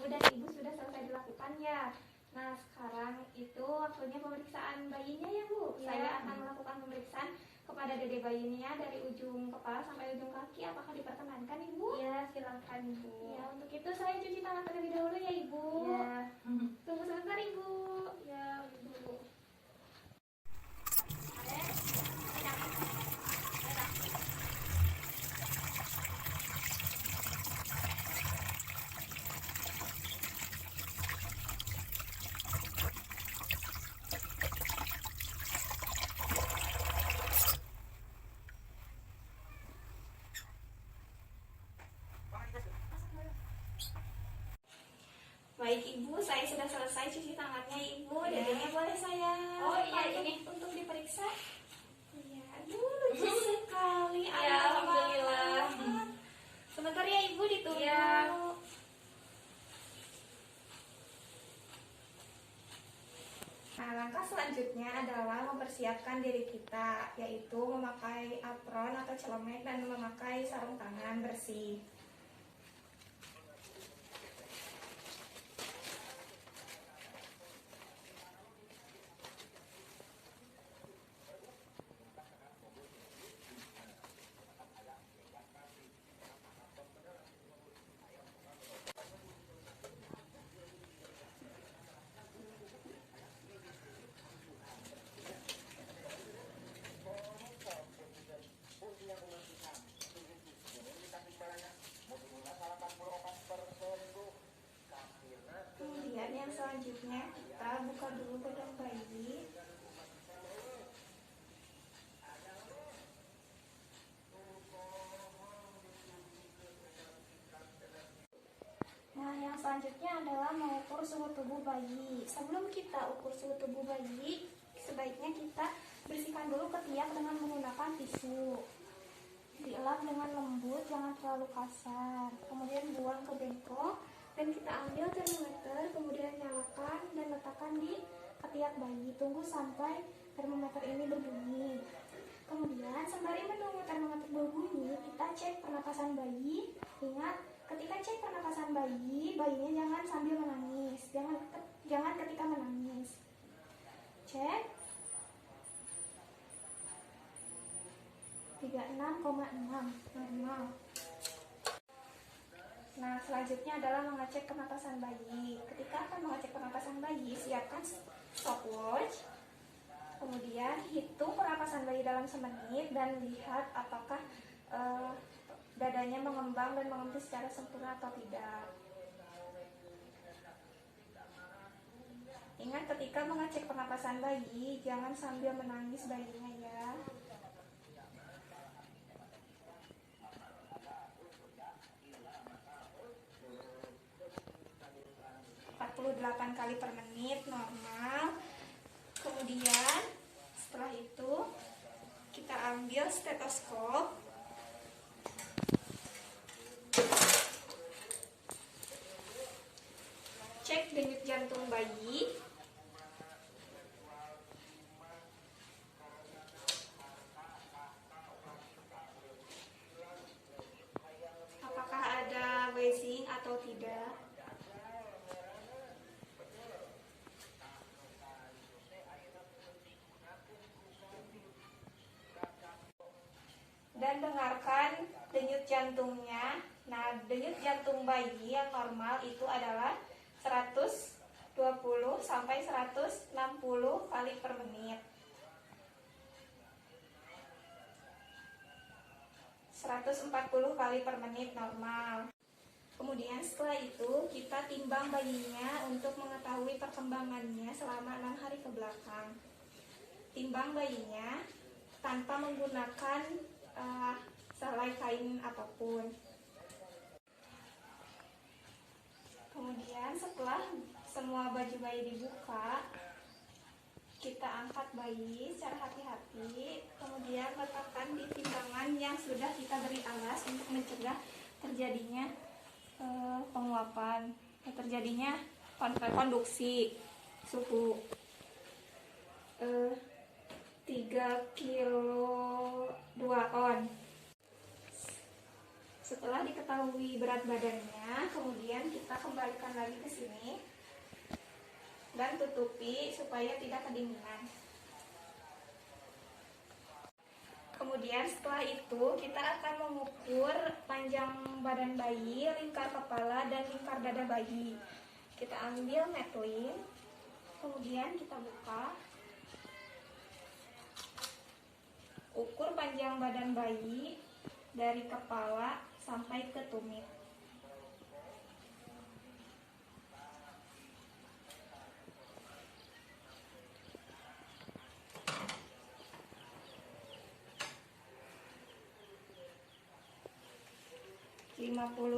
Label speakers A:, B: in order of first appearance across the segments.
A: ibu dan ibu sudah selesai dilakukan ya. Nah sekarang itu waktunya pemeriksaan bayinya ya Bu.
B: Ya.
A: Saya akan melakukan pemeriksaan kepada dede bayinya dari ujung kepala sampai ujung kaki. Apakah diperkenankan Ibu?
B: Ya, silakan Ibu.
A: Ya, untuk itu saya cuci tangan terlebih dahulu ya Ibu.
B: Ya.
A: Tunggu sebentar Ibu. Ya Ibu. Baik Ibu, saya sudah selesai cuci tangannya Ibu.
B: Ya.
A: Dedenya boleh saya
B: ini
A: untuk diperiksa? Iya, aduh lucu sekali.
B: Ya, alhamdulillah.
A: Sebentar ya Ibu ditunggu.
B: Ya.
A: Nah, langkah selanjutnya adalah mempersiapkan diri kita, yaitu memakai apron atau celemek dan memakai sarung tangan bersih. Kemudian yang selanjutnya kita buka dulu bedong bayi. Nah, yang selanjutnya adalah mengukur suhu tubuh bayi. Sebelum kita ukur suhu tubuh bayi, sebaiknya kita bersihkan dulu ketiak dengan menggunakan tisu. Dielap dengan lembut, jangan terlalu kasar. Kemudian buang ke bengkok dan kita ambil termometer, kemudian nyalakan dan letakkan di ketiak bayi. Tunggu sampai termometer ini berbunyi. Kemudian sembari menunggu termometer berbunyi, kita cek pernapasan bayi. Ingat, ketika cek pernapasan bayi, bayinya jangan sambil menangis. Jangan ketika menangis. Cek 36,6 normal. Nah, selanjutnya adalah mengecek pernapasan bayi. Ketika akan mengecek pernapasan bayi, siapkan stopwatch. Kemudian hitung pernapasan bayi dalam semenit dan lihat apakah dadanya mengembang dan mengemis secara sempurna atau tidak. Ingat, ketika mengecek pernapasan bayi, jangan sambil menangis bayinya ya. 48 kali per menit normal. Kemudian setelah itu kita ambil stetoskop. Cek denyut jantung bayi. Apakah ada wheezing atau tidak? Dan dengarkan denyut jantungnya. Nah, denyut jantung bayi yang normal itu adalah 120 sampai 160 kali per menit. 140 kali per menit normal. Kemudian setelah itu kita timbang bayinya untuk mengetahui perkembangannya selama 6 hari ke belakang. Timbang bayinya tanpa menggunakan selai kain apapun. Kemudian setelah semua baju bayi dibuka, kita angkat bayi secara hati-hati, kemudian letakkan di timbangan yang sudah kita beri alas untuk mencegah terjadinya penguapan, terjadinya konduksi suhu 3 kilo 2 on. Setelah setelah diketahui berat badannya, kemudian kita kembalikan lagi ke sini dan tutupi supaya tidak kedinginan. Kemudian setelah itu kita akan mengukur panjang badan bayi, lingkar kepala, dan lingkar dada bayi. Kita ambil netlin, kemudian kita buka. Ukur panjang badan bayi dari kepala sampai ke tumit.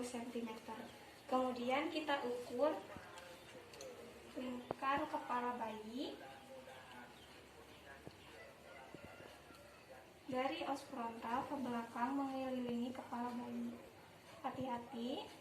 A: cm. Kemudian kita ukur lingkar kepala bayi dari os frontal ke belakang mengelilingi kepala bayi. Hati-hati.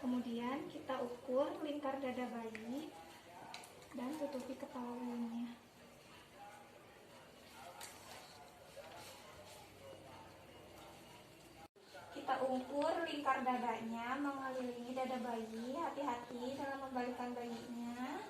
A: Kemudian kita ukur lingkar dada bayi dan tutupi kepala bayinya. Kita ukur lingkar dadanya mengelilingi dada bayi. Hati-hati dalam membalikkan bayinya.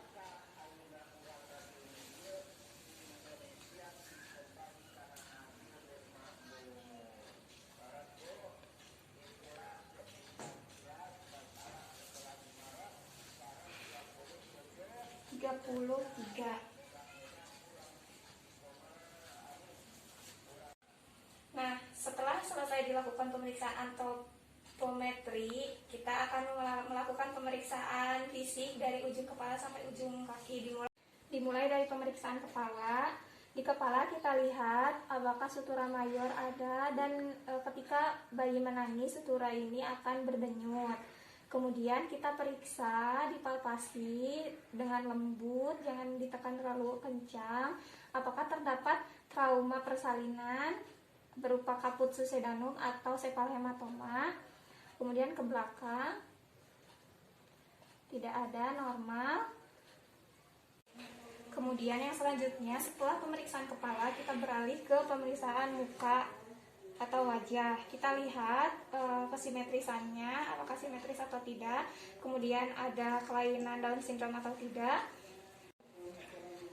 A: Nah, setelah selesai dilakukan pemeriksaan topometri, kita akan melakukan pemeriksaan fisik dari ujung kepala sampai ujung kaki. Dimulai dari pemeriksaan kepala. Di kepala kita lihat apakah sutura mayor ada, dan ketika bayi menangis sutura ini akan berdenyut. Kemudian kita periksa, dipalpasi dengan lembut, jangan ditekan terlalu kencang. Apakah terdapat trauma persalinan berupa kaput succedanum atau sepal hematoma. Kemudian ke belakang, tidak ada, normal. Kemudian yang selanjutnya, setelah pemeriksaan kepala, kita beralih ke pemeriksaan muka atau wajah. Kita lihat kesimetrisannya, apakah simetris atau tidak. Kemudian ada kelainan Down syndrome atau tidak.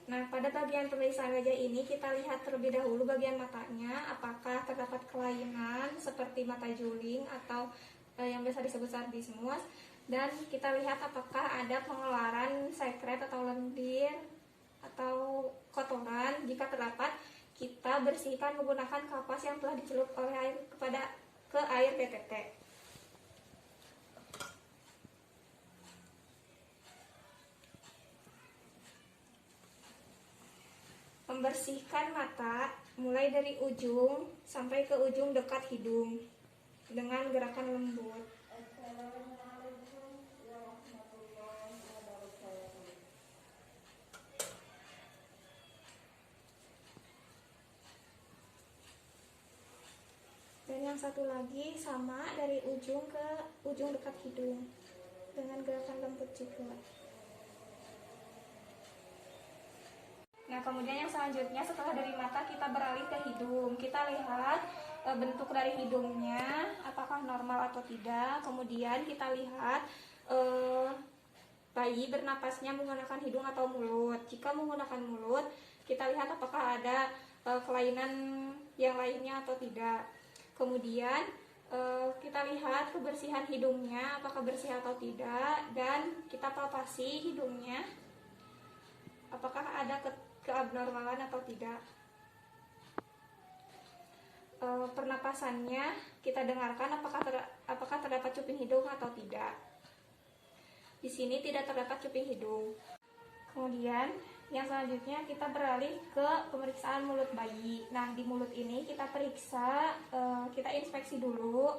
A: Nah, pada bagian pemeriksaan wajah ini kita lihat terlebih dahulu bagian matanya, apakah terdapat kelainan seperti mata juling atau yang biasa disebut strabismus, dan kita lihat apakah ada pengeluaran sekret atau lendir atau kotoran. Jika terdapat, kita bersihkan menggunakan kapas yang telah dicelup oleh air ke air PTT. Membersihkan mata mulai dari ujung sampai ke ujung dekat hidung dengan gerakan lembut. Dan yang satu lagi sama dari ujung ke ujung dekat hidung dengan gerakan lembut juga. Nah, kemudian yang selanjutnya setelah dari mata kita beralih ke hidung. Kita lihat bentuk dari hidungnya apakah normal atau tidak. Kemudian kita lihat bayi bernapasnya menggunakan hidung atau mulut. Jika menggunakan mulut, kita lihat apakah ada kelainan yang lainnya atau tidak. Kemudian kita lihat kebersihan hidungnya apakah bersih atau tidak, dan kita palpasi hidungnya apakah ada keabnormalan atau tidak. Pernapasannya kita dengarkan apakah terdapat cuping hidung atau tidak. Di sini tidak terdapat cuping hidung. Kemudian Yang selanjutnya kita beralih ke pemeriksaan mulut bayi. Nah, di mulut ini kita periksa, kita inspeksi dulu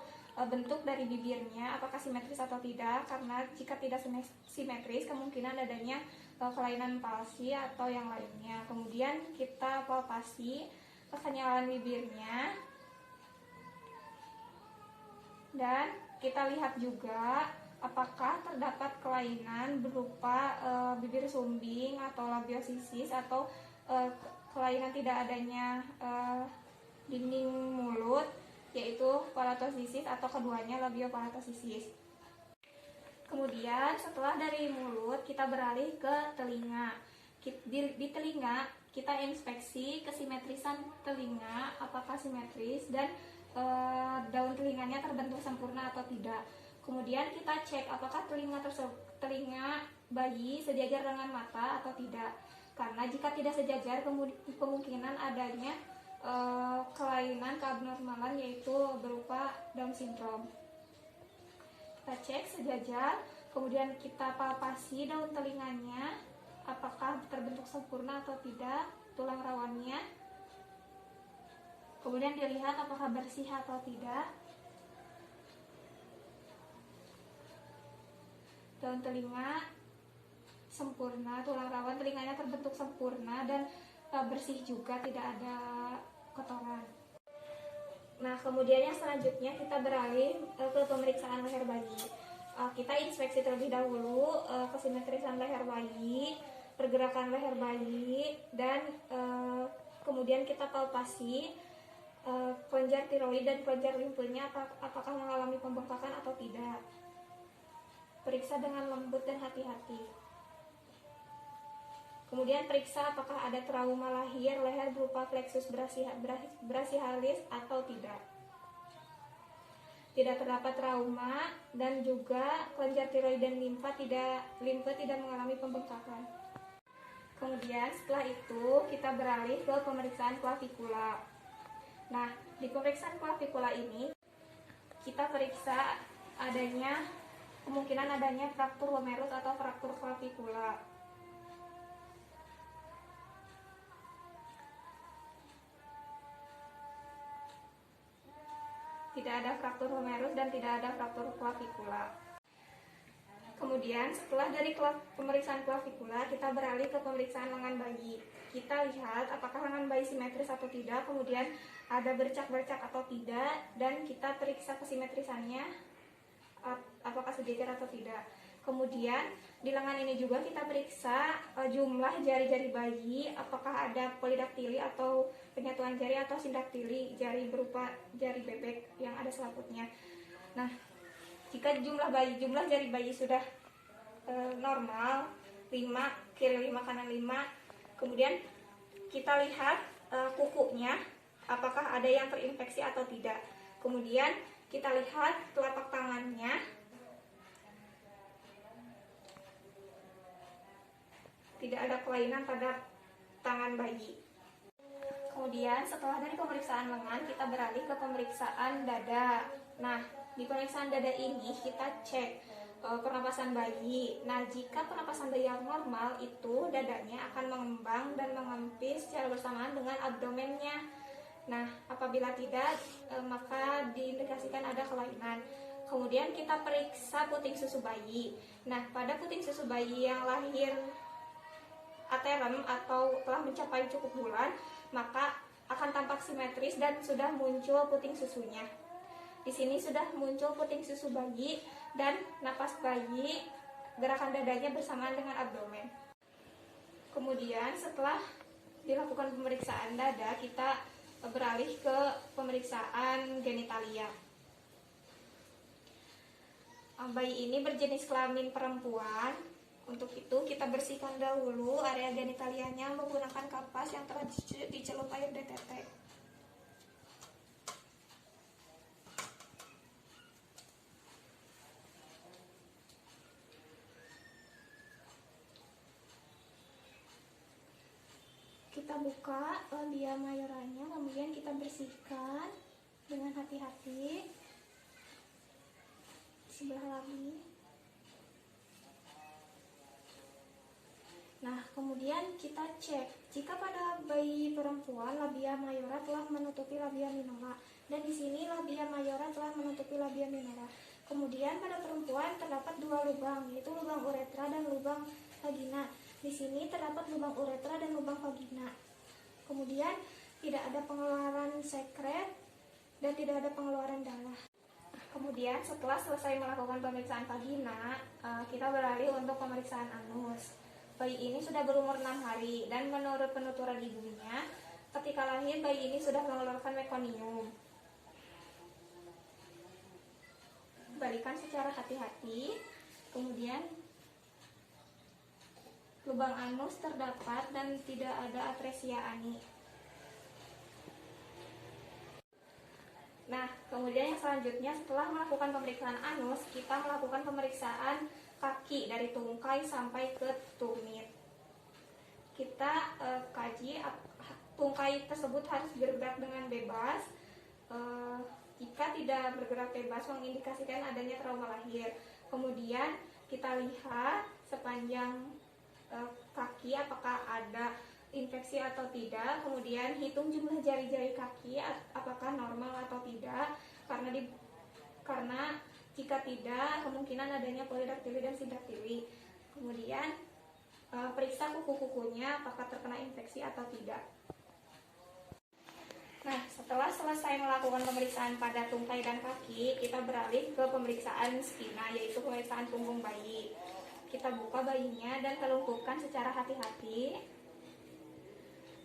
A: bentuk dari bibirnya apakah simetris atau tidak, karena jika tidak simetris kemungkinan adanya kelainan palsi atau yang lainnya. Kemudian kita palpasi kekenyalan bibirnya dan kita lihat juga apakah terdapat kelainan berupa bibir sumbing atau labiosisis atau kelainan tidak adanya dinding mulut, yaitu palatosisis atau keduanya labiopalatosisis. Kemudian setelah dari mulut kita beralih ke telinga. Di telinga kita inspeksi kesimetrisan telinga, apakah simetris dan daun telinganya terbentuk sempurna atau tidak. Kemudian kita cek apakah telinga bayi sejajar dengan mata atau tidak. Karena jika tidak sejajar kemungkinan adanya kelainan keabnormalan, yaitu berupa Down syndrome. Kita cek sejajar, kemudian kita palpasi daun telinganya apakah terbentuk sempurna atau tidak tulang rawannya. Kemudian dilihat apakah bersih atau tidak. Daun telinga sempurna, tulang rawan telinganya terbentuk sempurna dan bersih juga, tidak ada kotoran. Nah, kemudian yang selanjutnya kita beralih ke pemeriksaan leher bayi. Kita inspeksi terlebih dahulu kesimetrisan leher bayi, pergerakan leher bayi, dan kemudian kita palpasi kelenjar tiroid dan kelenjar limfenya apakah mengalami pembengkakan atau tidak. Periksa dengan lembut dan hati-hati. Kemudian periksa apakah ada trauma lahir leher berupa plexus brachialis atau tidak. Tidak terdapat trauma dan juga kelenjar tiroid dan limfa tidak mengalami pembengkakan. Kemudian setelah itu kita beralih ke pemeriksaan klavikula. Nah, di pemeriksaan klavikula ini kita periksa kemungkinan adanya fraktur humerus atau fraktur klavikula. Tidak ada fraktur humerus dan tidak ada fraktur klavikula. Kemudian setelah dari pemeriksaan klavikula kita beralih ke pemeriksaan lengan bayi. Kita lihat apakah lengan bayi simetris atau tidak, kemudian ada bercak-bercak atau tidak, dan kita periksa kesimetrisannya apakah sejajar atau tidak. Kemudian di lengan ini juga kita periksa jumlah jari-jari bayi, apakah ada polidaktili atau penyatuan jari atau sindaktili, jari berupa jari bebek yang ada selaputnya. Nah, jika jumlah jari bayi sudah normal, 5 kiri 5 kanan 5, kemudian kita lihat kukunya apakah ada yang terinfeksi atau tidak. Kemudian kita lihat telapak tangannya, tidak ada kelainan pada tangan bayi. Kemudian setelah dari pemeriksaan lengan kita beralih ke pemeriksaan dada. Nah, di pemeriksaan dada ini kita cek pernapasan bayi. Nah, jika pernapasan bayi yang normal itu dadanya akan mengembang dan mengempis secara bersamaan dengan abdomennya. Nah, apabila tidak maka diindikasikan ada kelainan. Kemudian kita periksa puting susu bayi. Nah, pada puting susu bayi yang lahir aterem atau telah mencapai cukup bulan, maka akan tampak simetris dan sudah muncul puting susunya. Di sini sudah muncul puting susu bayi dan napas bayi, gerakan dadanya bersamaan dengan abdomen. Kemudian setelah dilakukan pemeriksaan dada, kita beralih ke pemeriksaan genitalia. Bayi ini berjenis kelamin perempuan. Untuk itu kita bersihkan dahulu area genitalianya menggunakan kapas yang telah dicelup air DTT. Kita buka labia majoranya, kemudian kita bersihkan dengan hati-hati sebelah labi. Nah, Kemudian kita cek jika pada bayi perempuan labia mayora telah menutupi labia minora, dan di sini labia mayora telah menutupi labia minora. Kemudian pada perempuan terdapat dua lubang, yaitu lubang uretra dan lubang vagina. Di sini terdapat lubang uretra dan lubang vagina. Kemudian tidak ada pengeluaran sekret dan tidak ada pengeluaran darah. Kemudian setelah selesai melakukan pemeriksaan vagina, kita beralih untuk pemeriksaan anus. Bayi ini sudah berumur 6 hari dan menurut penuturan ibunya, ketika lahir bayi ini sudah mengeluarkan mekonium. Balikan secara hati-hati. Kemudian lubang anus terdapat dan tidak ada atresia ani. Nah, kemudian yang selanjutnya setelah melakukan pemeriksaan anus, kita melakukan pemeriksaan kaki dari tungkai sampai ke tumit. Kita kaji tungkai tersebut harus bergerak dengan bebas. Jika tidak bergerak bebas mengindikasikan adanya trauma lahir. Kemudian kita lihat sepanjang kaki apakah ada infeksi atau tidak. Kemudian hitung jumlah jari-jari kaki apakah normal atau tidak, karena jika tidak kemungkinan adanya polidaktili dan sidaktili. Kemudian periksa kuku-kukunya apakah terkena infeksi atau tidak. Nah, setelah selesai melakukan pemeriksaan pada tungkai dan kaki, kita beralih ke pemeriksaan spina, yaitu pemeriksaan punggung bayi. Kita buka bayinya dan telungkupkan secara hati-hati.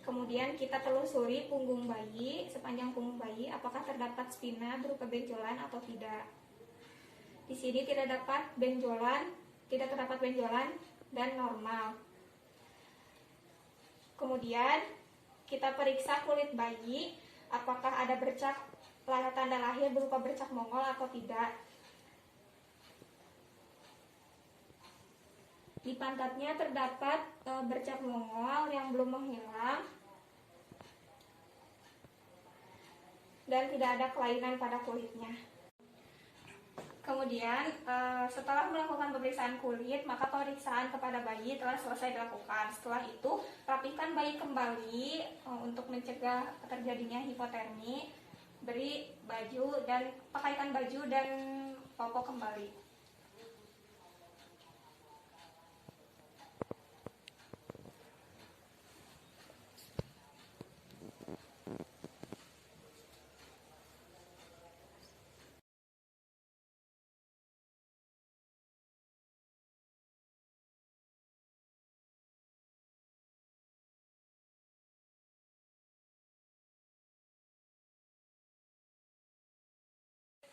A: Kemudian kita telusuri punggung bayi, sepanjang punggung bayi apakah terdapat spina berupa benjolan atau tidak. Di sini tidak terdapat benjolan dan normal. Kemudian kita periksa kulit bayi, apakah ada bercak tanda lahir berupa bercak mongol atau tidak. Di pantatnya terdapat bercak mongol yang belum menghilang dan tidak ada kelainan pada kulitnya. Kemudian setelah melakukan pemeriksaan kulit, maka pemeriksaan kepada bayi telah selesai dilakukan. Setelah itu, rapikan bayi kembali untuk mencegah terjadinya hipotermi. Beri baju dan pakaikan baju dan popok kembali.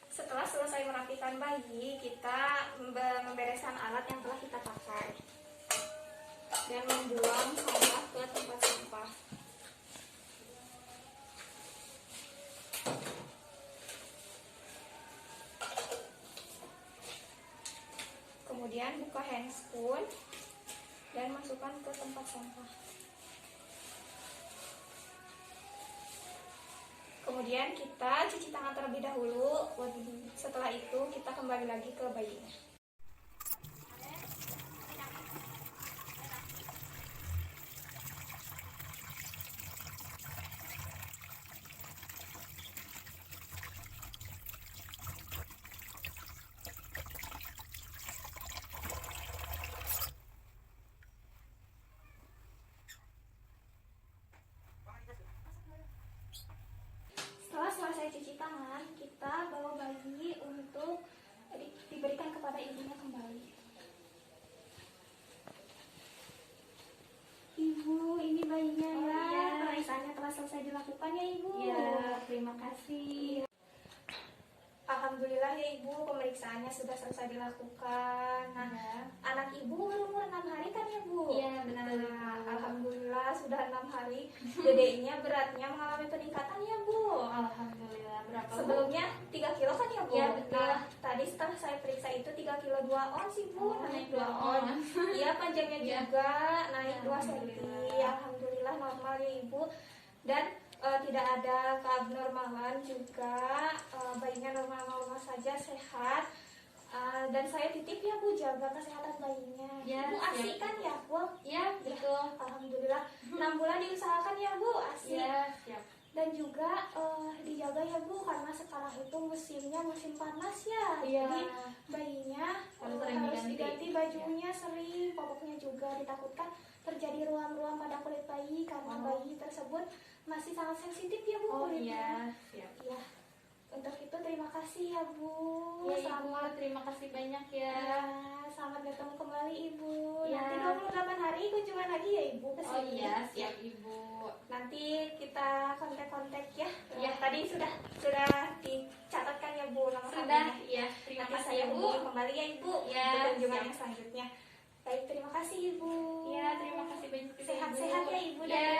A: Setelah selesai merapikan bayi, kita membereskan alat yang telah kita pakai dan membuang sampah ke tempat sampah. Kemudian buka handspoon dan masukkan ke tempat sampah. Kemudian kita cuci tangan terlebih dahulu. Setelah itu kita kembali lagi ke bayinya. Setelah selesai cuci tangan, kita bawa bayi untuk diberikan kepada ibunya kembali. Ibu, ini bayinya
B: Oh,
A: ya.
B: iya.
A: Pemeriksaannya telah selesai dilakukan ya Ibu.
B: Ya, terima kasih.
A: Alhamdulillah ya Ibu, pemeriksaannya sudah selesai dilakukan. Nah, anak Ibu berumur 6 hari kan ya Bu?
B: Iya, benar.
A: Nah, alhamdulillah sudah 6 hari. Dedeknya beratnya mengalami peningkatan ya Bu.
B: Alhamdulillah. Berapa, Bu?
A: Sebelumnya 3 kilo kan ya Bu?
B: Iya, betul.
A: Nah, tadi setelah saya periksa itu 3 kilo 2 ons sih Bu.
B: Oh,
A: naik
B: 2
A: 2 ons. Iya, panjangnya
B: Iya.
A: juga naik 2 cm.
B: Alhamdulillah.
A: Alhamdulillah normal ya Ibu. Dan tidak ada keabnormalan juga. Bayinya normal-normal saja, sehat. Dan saya titip ya Bu, jaga kesehatan bayinya.
B: Ya,
A: Bu ASI
B: siap.
A: kan ya Bu?
B: Ya, betul.
A: Alhamdulillah 6 bulan diusahakan ya Bu ASI.
B: Ya, siap.
A: Dan juga dijaga ya Bu, karena sekarang itu musimnya musim panas ya.
B: Iya.
A: Jadi bayinya
B: Harus sering
A: harus
B: diganti.
A: diganti bajunya sering, popoknya juga. Ditakutkan terjadi ruam-ruam pada kulit bayi karena bayi tersebut masih sangat sensitif ya Bu
B: Oh
A: kulitnya.
B: iya, siap.
A: Ya. Untuk itu terima kasih ya Bu.
B: Ya, Ibu,
A: Selamat
B: terima kasih banyak ya.
A: ya, selamat bertemu kembali Ibu.
B: Ya.
A: Nanti 28 hari kunjungan lagi ya Ibu ke
B: Oh
A: sini.
B: iya, siap Ibu.
A: Nanti kita kontak-kontak ya.
B: Ya.
A: Tadi sudah dicatatkan ya Bu nama
B: Sudah,
A: kami.
B: ya. Terima
A: Nanti
B: kasih
A: saya
B: ya Bu.
A: hubungi kembali ya Ibu
B: Ya,
A: untuk kunjungan
B: siap.
A: yang selanjutnya. Baik, terima kasih Ibu.
B: Ya, terima kasih banyak juga, Ibu.
A: Sehat-sehat ya Ibu dan
B: Ya,